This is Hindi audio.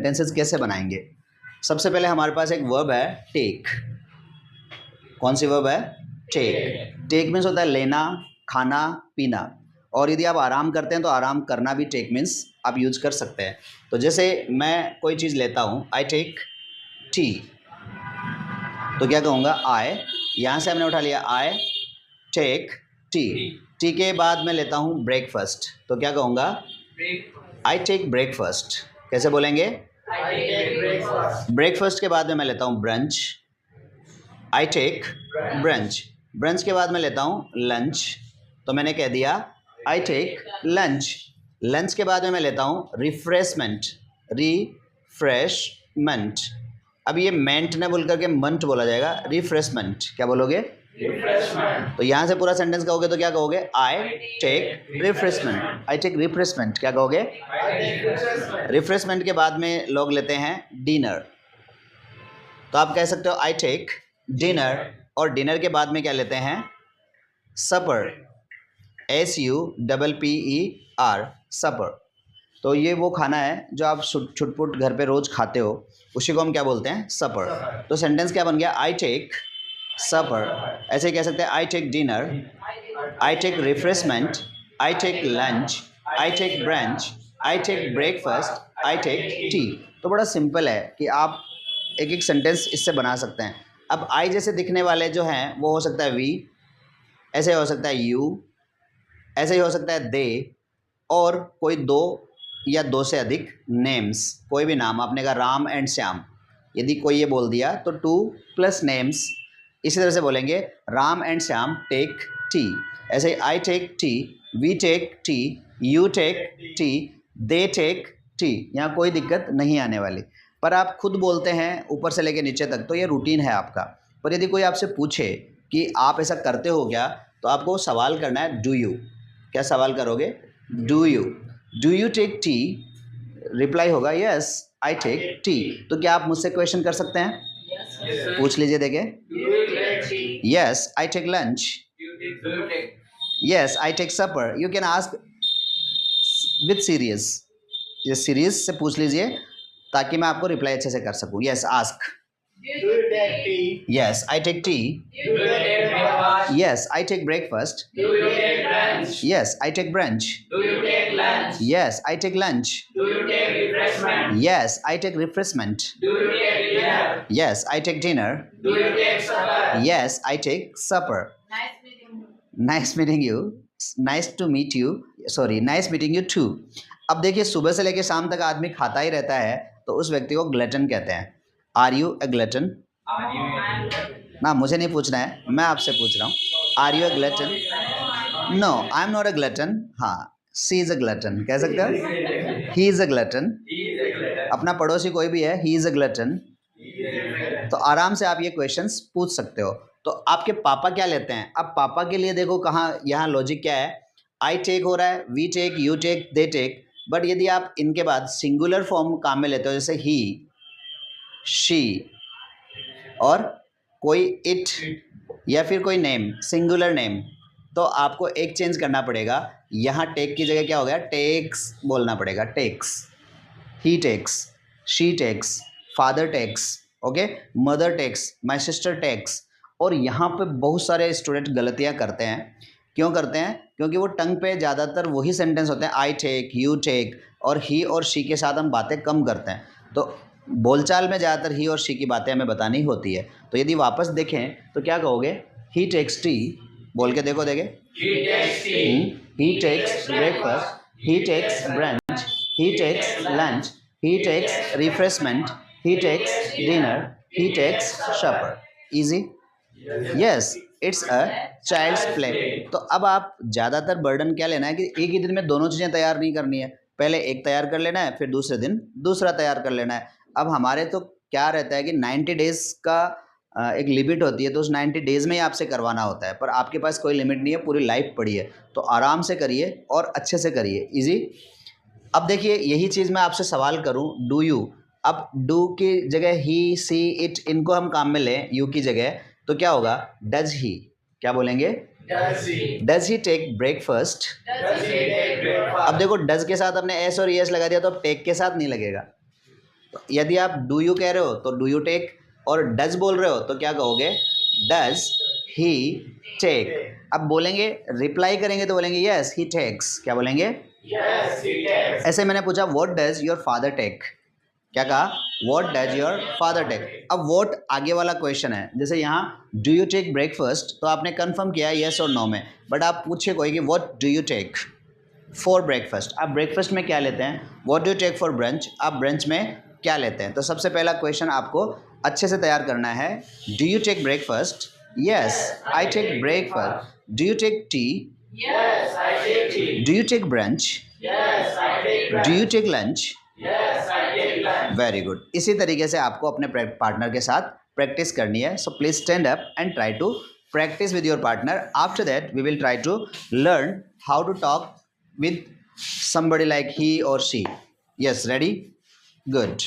सेंटेंसेस कैसे बनाएंगे। सबसे पहले हमारे पास एक वर्ब है टेक। कौन सी वर्ब है? टेक। टेक मीन्स होता है लेना, खाना, पीना। और यदि आप आराम करते हैं तो आराम करना भी टेक मीन्स आप यूज कर सकते हैं। तो जैसे मैं कोई चीज़ लेता हूँ, आई टेक टी, तो क्या कहूँगा? आई, यहाँ से हमने उठा लिया आई टेक टी। टी के बाद मैं लेता हूँ ब्रेकफास्ट, तो क्या कहूँगा? I take breakfast. कैसे बोलेंगे? ब्रेकफास्ट के बाद में मैं लेता हूँ brunch, I take brunch. Brunch के बाद मैं लेता हूँ लंच, तो मैंने कह दिया आई टेक लंच। लंच के बाद में मैं लेता हूँ रिफ्रेशमेंट, रिफ्रेशमेंट। अब ये मेंट ना बोल करके मंट बोला जाएगा, रिफ्रेशमेंट। क्या बोलोगे? रिफ्रेशमेंट। तो यहाँ से पूरा सेंटेंस कहोगे तो क्या कहोगे? I take refreshment, I take refreshment. क्या कहोगे? रिफ्रेशमेंट के बाद में लोग लेते हैं डिनर, तो आप कह सकते हो आई टेक डिनर। और डिनर के बाद में क्या लेते हैं? सपर, SUPPER, सपर। तो ये वो खाना है जो आप छुटपुट घर पे रोज खाते हो, उसी को हम क्या बोलते हैं? सपर। तो सेंटेंस क्या बन गया? I take supper. ऐसे ही कह सकते हैं I take dinner, I take refreshment, I take lunch, I take brunch, I take breakfast, I take tea. तो बड़ा सिंपल है कि आप एक एक सेंटेंस इससे बना सकते हैं। अब आई जैसे दिखने वाले जो हैं वो हो सकता है वी, ऐसे हो सकता है यू, ऐसे ही हो सकता है दे, और कोई दो या दो से अधिक नेम्स, कोई भी नाम। आपने कहा राम एंड श्याम, यदि कोई ये बोल दिया तो 2+ नेम्स। इसी तरह से बोलेंगे Ram and Shyam take tea. ऐसे I take tea, we take tea, you take tea, they take tea. यहाँ कोई दिक्कत नहीं आने वाली। पर आप खुद बोलते हैं ऊपर से लेकर नीचे तक, तो ये रूटीन है आपका। पर यदि कोई आपसे पूछे कि आप ऐसा करते हो क्या, तो आपको सवाल करना है डू यू। क्या सवाल करोगे? Do you take tea? Reply होगा यस आई टेक टी। तो क्या आप मुझसे क्वेश्चन कर सकते हैं? yes, पूछ लीजिए देखे। Yes I take lunch, yes I take supper. You can ask with serious, ये सीरियस से पूछ लीजिए ताकि मैं आपको रिप्लाई अच्छे से कर सकूं। Yes ask, yes I take tea, yes I take breakfast, yes I take brunch, yes I take lunch, yes I take refreshment, yes I take dinner, yes I take supper. Nice meeting you, nice to meet you, sorry nice meeting you too. अब देखिए सुबह से लेकर शाम तक आदमी खाता ही रहता है, तो उस व्यक्ति को ग्लटन कहते हैं। Are you a glutton? ना मुझे नहीं पूछना है, मैं आपसे पूछ रहा हूँ। Are you a glutton? No I am not a glutton. हाँ, सी इज अ ग्लटन कह सकते हो, ही इज अ ग्लटन। अपना पड़ोसी कोई भी है, ही इज अ ग्लटन। तो आराम से आप ये क्वेश्चंस पूछ सकते हो। तो आपके पापा क्या लेते हैं? अब पापा के लिए देखो कहाँ यहाँ लॉजिक क्या है। आई टेक हो रहा है, we take, you take, they take. But यदि आप इनके बाद सिंगुलर फॉर्म काम में लेते हो, जैसे ही, शी, और कोई इट, या फिर कोई नेम, सिंगुलर नेम, तो आपको एक चेंज करना पड़ेगा। यहाँ टेक की जगह क्या हो गया? टेक्स बोलना पड़ेगा। Takes, he takes, she takes, father takes, okay, mother takes, my sister takes. और यहाँ पे बहुत सारे स्टूडेंट गलतियाँ करते हैं। क्यों करते हैं? क्योंकि वो टंग पे ज़्यादातर वही सेंटेंस होते हैं, आई टेक, यू टेक, और ही और शी के साथ हम बातें कम करते हैं। तो बोलचाल में ज़्यादातर ही और शी की बातें हमें बतानी होती है। तो यदि वापस देखें तो क्या कहोगे? ही टेक्स टी, बोल के देखो देखे। He takes breakfast, he takes brunch, he takes lunch, he takes refreshment, he takes dinner, he takes supper. Easy? Yes, it's a child's play. तो अब आप ज़्यादातर बर्डन क्या लेना है कि एक ही दिन में दोनों चीज़ें तैयार नहीं करनी है। पहले एक तैयार कर लेना है, फिर दूसरे दिन दूसरा तैयार कर लेना है। अब हमारे तो क्या रहता है कि 90 डेज़ का एक लिमिट होती है, तो उस 90 डेज़ में ही आपसे करवाना होता है। पर आपके पास कोई लिमिट नहीं है, पूरी लाइफ पड़ी है। तो आराम से करिए और अच्छे से करिए, इजी। अब देखिए यही चीज़ मैं आपसे सवाल करूं, डू यू। अब डू की जगह ही, सी, इट, इनको हम काम में लें यू की जगह, तो क्या होगा? Does he. क्या बोलेंगे? Does he take breakfast? अब देखो डज के साथ हमने एस और एस लगा दिया, तो अब टेक के साथ नहीं लगेगा। यदि आप डू यू कह रहे हो तो डू यू टेक, और डज बोल रहे हो तो क्या कहोगे, डज ही टेक। अब बोलेंगे, रिप्लाई करेंगे तो बोलेंगे यस ही टेक्स। क्या बोलेंगे, Yes, he takes. ऐसे मैंने पूछा what does your father take, क्या कहा, what does your father take. अब व्हाट आगे वाला क्वेश्चन है, जैसे यहाँ डू यू टेक ब्रेकफास्ट, तो आपने कंफर्म किया यस और नो में, बट आप पूछे कोई कि what do you take for breakfast, आप ब्रेकफास्ट में क्या लेते हैं, what do you take for brunch, आप ब्रंच में क्या लेते हैं। तो सबसे पहला क्वेश्चन आपको अच्छे से तैयार करना है, do you take breakfast, yes I take breakfast, do you take tea, Yes, I take tea. Do you take brunch, Yes, I take lunch. Do you take lunch. Yes, I take lunch. Very good. इसी तरीके से आपको अपने पार्टनर के साथ प्रैक्टिस करनी है। So please stand up and try to practice with your partner. After that we will try to learn how to talk with somebody like he or she. Yes, ready? Good.